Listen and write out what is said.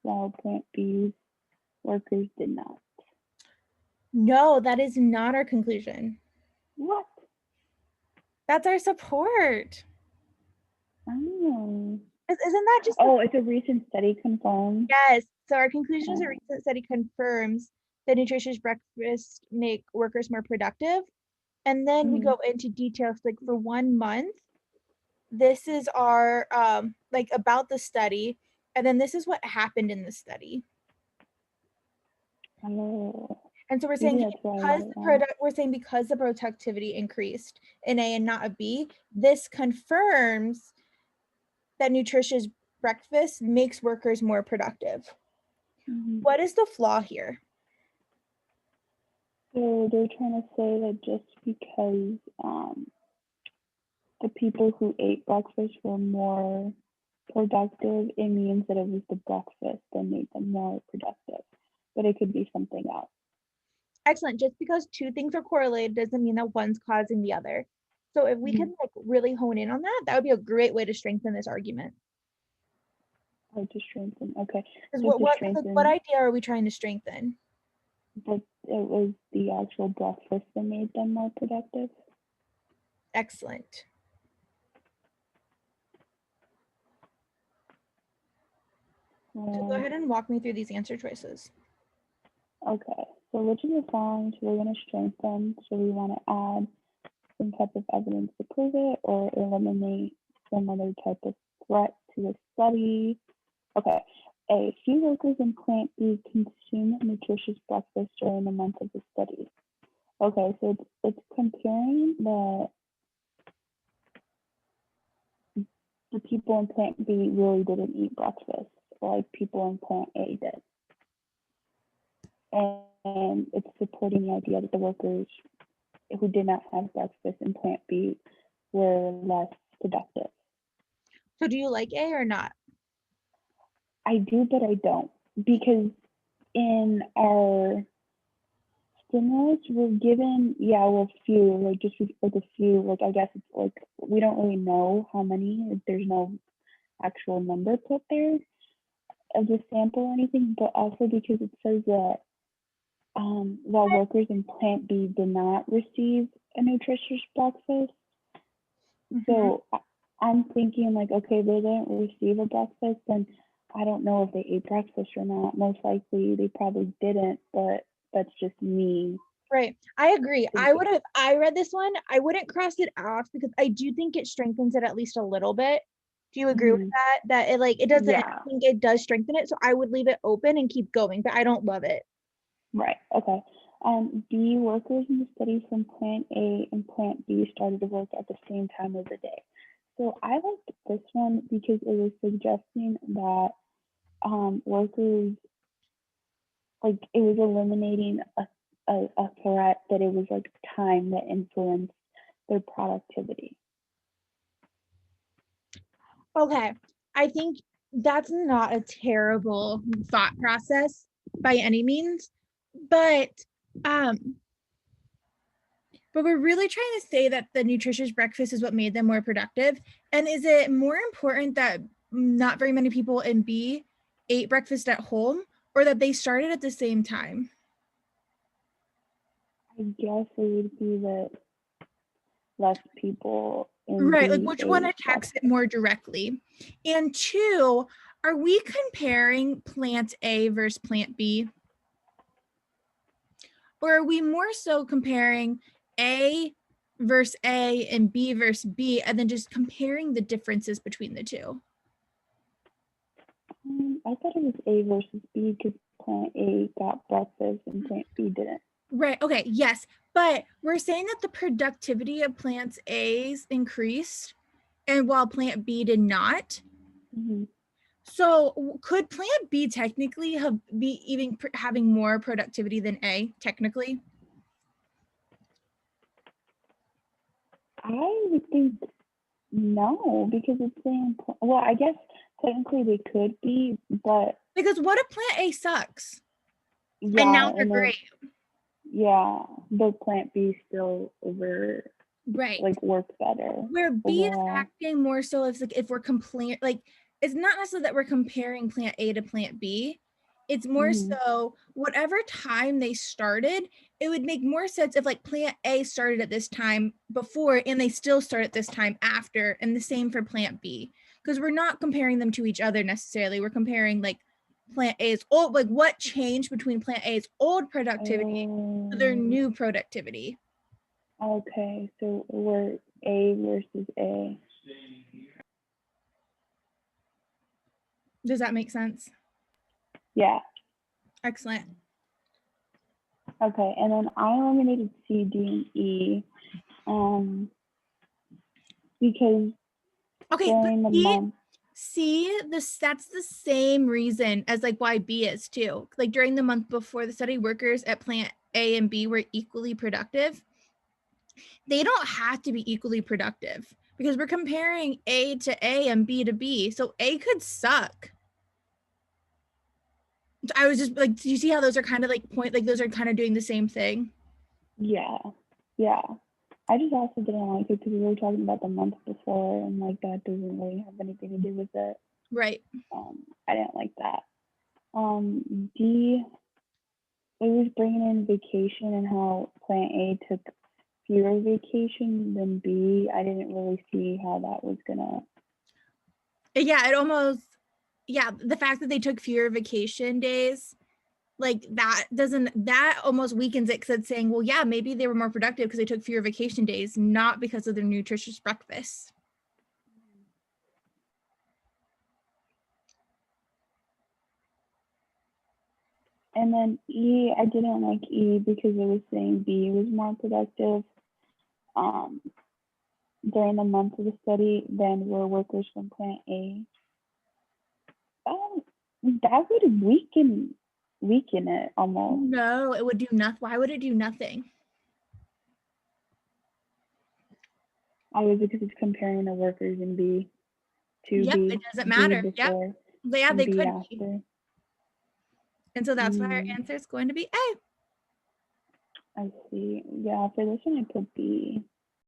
while plant B's workers did not. No, that is not our conclusion. What? That's our support. Oh. Isn't that just Oh, it's a recent study confirmed. Yes. So our conclusion is a recent study confirms that nutritious breakfast make workers more productive. And then we go into details like for 1 month. This is our like about the study, and then this is what happened in the study. Oh. And so we're saying because the productivity increased in A and not a B, this confirms that nutritious breakfast makes workers more productive. What is the flaw here? So they're trying to say that just because the people who ate breakfast were more productive, it means that it was the breakfast that made them more productive. But it could be something else. Excellent. Just because two things are correlated doesn't mean that one's causing the other. So if we can like really hone in on that, that would be a great way to strengthen this argument. Oh, to strengthen. Okay. What idea are we trying to strengthen? That it was the actual breakfast that made them more productive. Excellent. So go ahead and walk me through these answer choices. Okay, so which of the following should we want to strengthen? Should we want to add some type of evidence to prove it or eliminate some other type of threat to the study? Okay, A, few workers in plant B consume nutritious breakfast during the month of the study. Okay, so it's comparing the people in plant B really didn't eat breakfast, like people in plant A did. And it's supporting the idea that the workers who did not have breakfast in plant B were less productive. So do you like A or not? I do, but I don't, because in our stimulus we're given, a few, like just like a few, like I guess it's like we don't really know how many, like there's no actual number put there of the sample or anything, but also because it says that while workers in plant B did not receive a nutritious breakfast. So I'm thinking like, okay, they didn't receive a breakfast, then I don't know if they ate breakfast or not. Most likely they probably didn't, but that's just me. Right. I agree. I read this one, I wouldn't cross it off because I do think it strengthens it at least a little bit. Do you agree with that? That it doesn't, I think it does strengthen it. So I would leave it open and keep going, but I don't love it. Right. Okay. B, workers in the study from plant A and plant B started to work at the same time of the day. So I liked this one because it was suggesting that workers, like it was eliminating a threat that it was like time that influenced their productivity. Okay. I think that's not a terrible thought process by any means, but we're really trying to say that the nutritious breakfast is what made them more productive. And is it more important that not very many people in B ate breakfast at home, or that they started at the same time? I guess it would be that less people in right, B like which one attacks it more directly? And two, are we comparing plant A versus plant B? Or are we more so comparing A versus A and B versus B, and then just comparing the differences between the two? I thought it was A versus B because plant A got breakfast and plant B didn't. Right. Okay. Yes. But we're saying that the productivity of plants A's increased, and while plant B did not. So could plant B technically be even having more productivity than A technically? I would think no, because it's saying, well, I guess technically they could be, but. Because what if plant A sucks? Yeah. And now they're great. Yeah, but plant B still right, like works better. Where B is acting more so as like if we're complaining, like it's not necessarily that we're comparing plant A to plant B. It's more so whatever time they started, it would make more sense if like plant A started at this time before and they still start at this time after, and the same for plant B. Because we're not comparing them to each other necessarily. We're comparing like plant A's old, like what changed between plant A's old productivity to their new productivity. Okay, so we're A versus A. Does that make sense? Yeah. Excellent. Okay, and then I eliminated C, D, and E, because during the month. That's the same reason as like why B is too. Like during the month before the study, workers at plant A and B were equally productive. They don't have to be equally productive because we're comparing A to A and B to B. So A could suck. I was just like, do you see how those are kind of like those are kind of doing the same thing? Yeah. I just also didn't like it because we were talking about the month before, and like that doesn't really have anything to do with it. Right. I didn't like that. D, it was bringing in vacation and how Plant A took fewer vacation than B. I didn't really see how that was gonna. Yeah, the fact that they took fewer vacation days, like that almost weakens it because it's saying, well, yeah, maybe they were more productive because they took fewer vacation days, not because of their nutritious breakfast. And then E, I didn't like E because it was saying B was more productive during the month of the study than were workers from Plant A. That would weaken it almost. No, it would do nothing. Why would it do nothing? I was because it's comparing the workers in B to Yep, B. it doesn't B matter. before. Yep. Yeah, And they B could after. be. And so that's why our answer is going to be A. I see. Yeah, for this one I put B.